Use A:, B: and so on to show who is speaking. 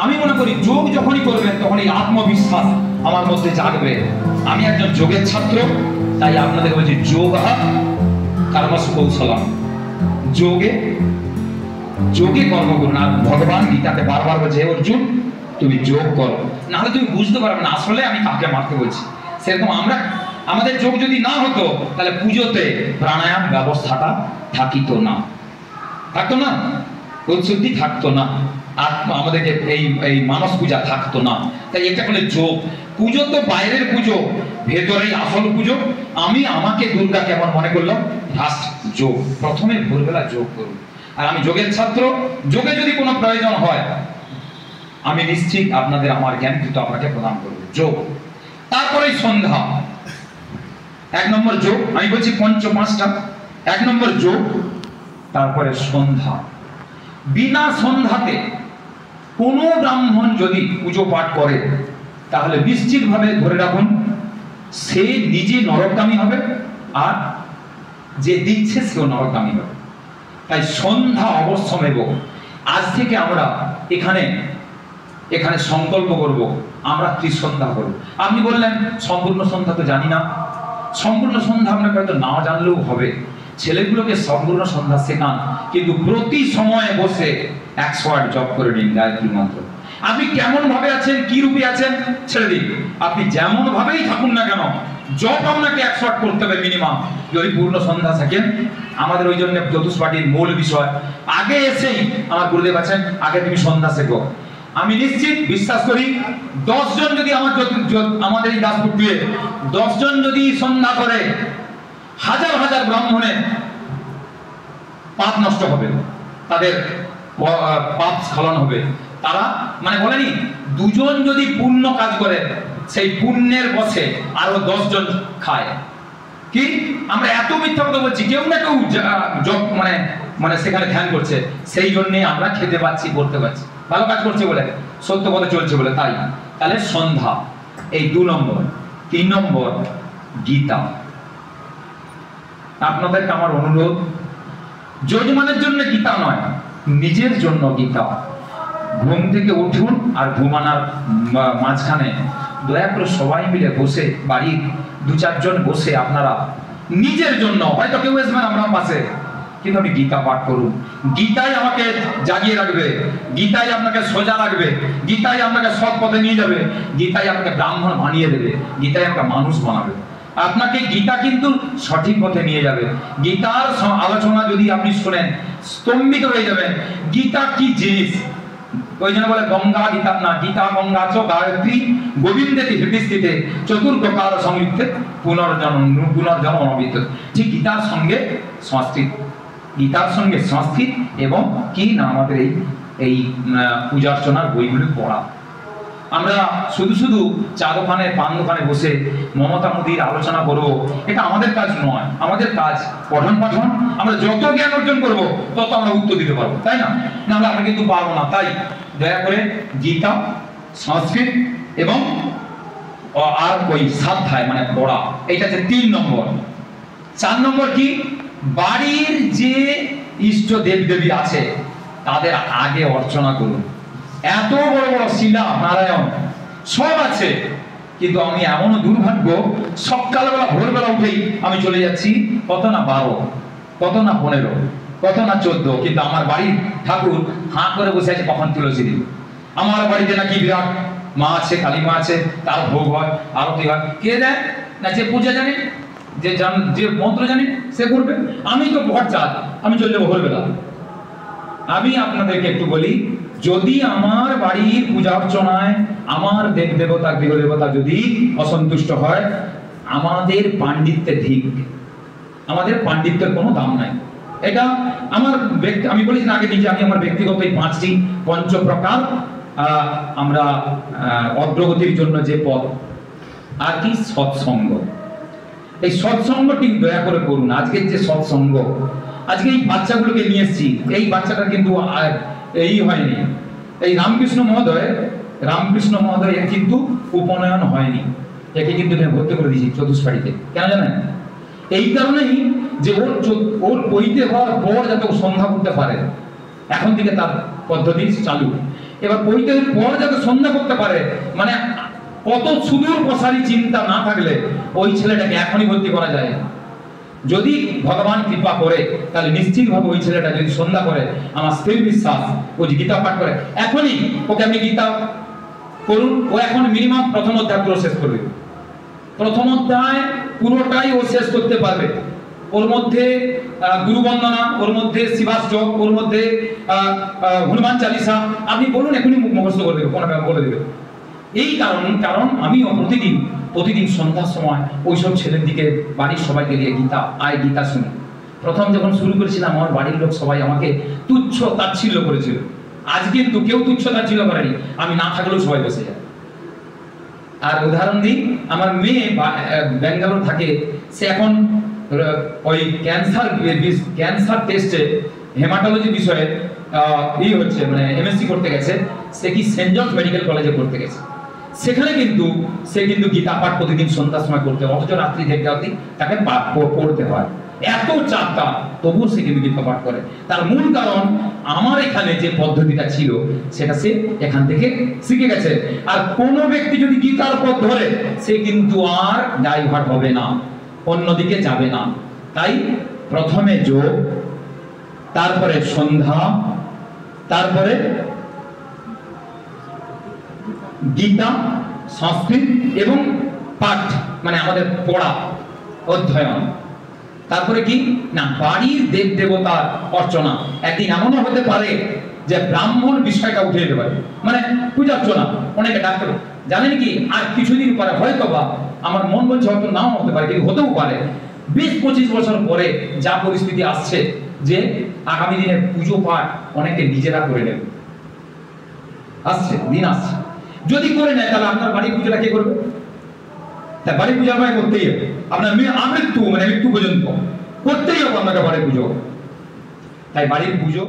A: আমি মনে করি যোগ যখনই করবেন তখন এই আত্মবিশ্বাস আমার মধ্যে জাগবে। আমি একজন যোগের ছাত্র, তাই আপনাদের বলছি যোগা কর্মস কৌশলম, যোগে যোগে কর্ম করুন। আর ভগবান গীতাতে বারবার বলছে অর্জুন তুমি যোগ করো, নাহলে তুমি বুঝতে পারবে না আসলে আমি কাকে মারতে বলছি। সেরকম আমাদের যোগ যদি না হতো তাহলে পুজোতে প্রাণায়াম ব্যবস্থাটা থাকিত না, উৎসুদ্ধি থাকতো না, আমাদেরকে এই মানস পূজা থাকতো না। তাই এটা বলে যোগ। পুজো তো বাইরের পুজো, ভেতরেই আসল পুজো। আমি আমাকে দুর্গা কেমন মনে করলাম, ফার্স্ট যোগ, প্রথমে ভোরবেলা যোগ করুন। আর আমি যোগের ছাত্র, যোগে যদি কোনো প্রয়োজন হয় আমি নিশ্চিত আপনাদের আমার জ্ঞান কিন্তু আপনাকে প্রদান করব। যোগ, তারপরে সন্ধ্যা, 1 নম্বর যোগ। আমি বলছি পাঁচটা, 1 নম্বর যোগ, তারপরে সন্ধ্যা। বিনা সন্ধ্যাতে কোনো ব্রাহ্মণ যদি পুজো পাঠ করে তাহলে নিশ্চিতভাবে ধরে রাখুন সে নিজে নরকগামী হবে, আর যে দিচ্ছে সেও নরকগামী হবে। তাই সন্ধ্যা অবশ্যমেব। আজ থেকে আমরা এখানে সংকল্প করব আমরা ত্রিসন্ধ্যা করব। আপনি বললেন সম্পূর্ণ সন্ধ্যা তো জানি না। সম্পূর্ণ সন্ধ্যা আপনাকে হয়তো না জানলেও হবে। ছেলেগুলোকে সম্পূর্ণ সন্ধ্যা শেখান, কিন্তু প্রতি সময়ে বসে 108 জপ করে নিন গায়ত্রী মন্ত্র। আপনি কেমন ভাবে আছেন, কি রূপে আছেন ছেড়ে দিন, আপনি যেমন ভাবেই থাকুন না কেন জপ আপনাকে 108 করতে হবে মিনিমাম, যদি পূর্ণ সন্ধ্যা থাকেন। আমাদের ওই জন্য চতুষ্পাঠীর মূল বিষয় আগে এসেই আমার গুরুদেব আছেন, আগে তুমি সন্ধ্যা শেখো। আমি নিশ্চিত বিশ্বাস করি 10 জন যদি আমাদের এই দাসপুরে 10 জন যদি সন্ধ্যা করে, হাজার হাজার ব্রাহ্মণের পাপ নষ্ট হবে, তাদের পাপ স্খলন হবে। তারা মানে বলেনি 2 জন যদি পুণ্য কাজ করে সেই পুণ্যের বসে আরো 10 জন খায়। কি আমরা এত মিথ্যা কথা বলছি, কেউ না কেউ মানে সেখানে ধ্যান করছে, সেই জন্যে আমরা খেতে পাচ্ছি, করতে পারছি, ভালো কাজ করছে বলে, সত্য কথা চলছে বলে। তাহলে সন্ধ্যা এই 2 নম্বর। 3 নম্বর গীতা। আপনাদেরকে আমার অনুরোধ, যজমানের জন্য গীতা নয়, নিজের জন্য গীতা। ঘুম থেকে উঠুন আর ঘুমানোর মাঝখানে দয়া করে সবাই মিলে বসে, বাড়ির 2-4 জন বসে আপনারা নিজের জন্য, হয়তো কেউ আসবেন আমরা পাশে, কিন্তু আপনি গীতা পাঠ করুন। গীতাই আমাকে জাগিয়ে রাখবে, গীতাই আপনাকে সোজা রাখবে, গীতাই আপনাকে সৎ পথে নিয়ে যাবে, গীতাই আপনাকে ব্রাহ্মণ বানিয়ে দেবে, গীতাই আপনাকে মানুষ বানাবে। আপনাকে গীতা কিন্তু সঠিক পথে নিয়ে যাবে। গীতার আলোচনা যদি আপনি শুনেন স্তম্ভিত হয়ে যাবেন। গীতা কি জিনিস, ওই জন্য বলে গঙ্গা গীতা না, গীতা গঙ্গা চ গায়ত্রী গোবিন্দেতি হৃদিস্থিতে চতুর্প্রকার সংযুক্তে পুনর্জন্ম অনবিত। ঠিক গীতার সঙ্গে সংস্কৃত, গীতার সঙ্গে সংস্কৃত এবং কি না আমাদের এই পূজার্চনার বইগুলি পড়া। আমরা শুধু চা দোকানে, পান দোকানে বসে মমতা মোদীর আলোচনা করবো, এটা আমাদের কাজ নয়। আমাদের কাজ পঠন পাঠন। আমরা যত জ্ঞান অর্জন করবো তত আমরা উত্তর দিতে পারবো, তাই না? নাহলে আমরা কিন্তু পারবো না। তাই দয়া করে গীতা, সংস্কৃত এবং আর ওই সাধ্যায় মানে পড়া, এইটা হচ্ছে 3 নম্বর। 4 নম্বর কি, বাড়ির যে ইষ্ট দেবদেবী আছে তাদের আগে অর্চনা করুন। এত বড় বড় শিলা নারায়ণ সব আছে, কিন্তু আমি এমন দুর্ভাগ্য সকালবেলা ভোরবেলা উঠেই আমি চলে যাচ্ছি কত না 12, কত না 15, কত না 14, কিন্তু আমার বাড়ির ঠাকুর হাঁ করে বসে আছে কখন তুলসী দিব। আমার বাড়িতে নাকি বিরাট মা আছে, কালী মা আছে, তার ভোগ হয়, আরতি হয়। কে দেয় না? যে পূজা জানে, যে মন্ত্র জানে সে করবে। আমি তো ভট চাঁদ, আমি চলে যাবো ভোরবেলা। আমি আপনাদেরকে একটু বলি, যদি আমার বাড়ির পূজা অর্চনায় আমার দেব দেবতা গৃহ দেবতা যদি অসন্তুষ্ট হয়, আমাদের পাণ্ডিত্যে ধিক, আমাদের পাণ্ডিত্যের কোনো দাম নাই। এটা আমার আমি বলি না আগে নিজে, আমি আমার ব্যক্তিগত এই 5টি পঞ্চপ্রকার আমরা অগ্রগতির জন্য যে পথ, আর কি সৎসঙ্গ। এই সৎসঙ্গটি দয়া করে করুন। আজকের যে সৎসঙ্গ, আজকে এই বাচ্চাগুলোকে নিয়ে এসেছি, এই বাচ্চাটা কিন্তু এই হয়নি, এই রামকৃষ্ণ মহোদয় এর কিন্তু উপনয়ন হয়নি, একে কিন্তু ভর্তি করে দিয়েছি চতুষ্পাঠীতে। কেন জানেন? এই কারণেই যে ওর বইতে হওয়ার পর যাতে ও সন্ধ্যা করতে পারে, এখন থেকে তার পদ্ধতি চালু। এবার বৈঠকের পর যাতে সন্ধ্যা করতে পারে, মানে কত সুদূর প্রসারী চিন্তা না থাকলে ওই ছেলেটাকে এখনই ভর্তি করা যায় না। যদি ভগবান কৃপা করে তাহলে নিশ্চিতভাবে ওই ছেলেটা যদি সন্ধ্যা করে, আমার স্থির বিশ্বাস ও যে গীতা পাঠ করে, এখনই ওকে আপনি গীতা করুন, ও এখন মিনিমাম প্রথম অধ্যায় পুরো শেষ করবে। প্রথম অধ্যায় পুরোটাই ও শেষ করতে পারবে। ওর মধ্যে গুরু বন্দনা, ওর মধ্যে শিবাস যোগ, ওর মধ্যে হনুমান চালিসা, আপনি বলুন এখনই মুখস্থ করে দেবে, কোনো বলে দেবে। এই কারণ আমিও প্রতিদিন সন্ধ্যার সময় ওইসব ছেলের দিকে বাড়ির সবাইকে দিয়ে গীতা শুনি। প্রথম যখন শুরু করেছিলাম আমার বাড়ির লোক সবাই আমাকে তুচ্ছ তাচ্ছিল্য করেছিল। আজ কিন্তু কেউ তুচ্ছ তাচ্ছিল্য করেনি, আমি না থাকলেও সবাই বসে যায়। আর উদাহরণ দিই, আমার মেয়ে ব্যাঙ্গালোর থাকে, সে এখন ওই ক্যান্সার টেস্টে হেমাটোলজি বিষয়ে হচ্ছে মানে এমএসসি করতে গেছে। সে কি সেন্ট জর্জ মেডিকেল কলেজে পড়তে গেছে। সেখানে কিন্তু সে গীতা পাঠ প্রতিদিন সন্ধ্যার সময় করতে হয়, অথচ রাত্রি দেড়টা অবধি তাকে পড়তে হয়। এত চাপটা তবুও সে কিন্তু গীতা পাঠ করে। তার মূল কারণ আমার এখানে যে পদ্ধতিটা ছিল সেটা সে এখান থেকে শিখে গেছে। আর কোনো ব্যক্তি যদি গীতার পথ ধরে সে কিন্তু আর ডাইভার্ট হবে না, অন্যদিকে যাবে না। তাই প্রথমে যোগ, তারপরে সন্ধ্যা, তারপরে গীতা, সংস্কৃত এবং পাঠ মানে আমাদের পড়া, অধ্যয়ন। তারপরে কি না, বাড়ির দেব দেবতার অর্চনা। একদিন এমনও হতে পারে যে ব্রাহ্মণ বিষয়টা উঠে যেতে পারে, মানে পূজা অর্চনা অনেকে ডাকতে জানেন কি। আর কিছুদিন পরে হয়তো বা আমার মন বলছে হয়তো নাও হতে পারে, কিন্তু হতেও পারে 20-25 বছর পরে যা পরিস্থিতি আসছে যে আগামী দিনে পুজো পাঠ অনেকে নিজেরা করে নেবে, আসছে দিন আসছে। যদি করে নেয় তাহলে আপনার বাড়ির পুজোটা কে করবে? তা বাড়ি পূজা আমায় করতেই হবে, আপনার মৃত্যু পর্যন্ত করতেই হবে আপনাকে বাড়ির পুজো। তাই বাড়ির পুজো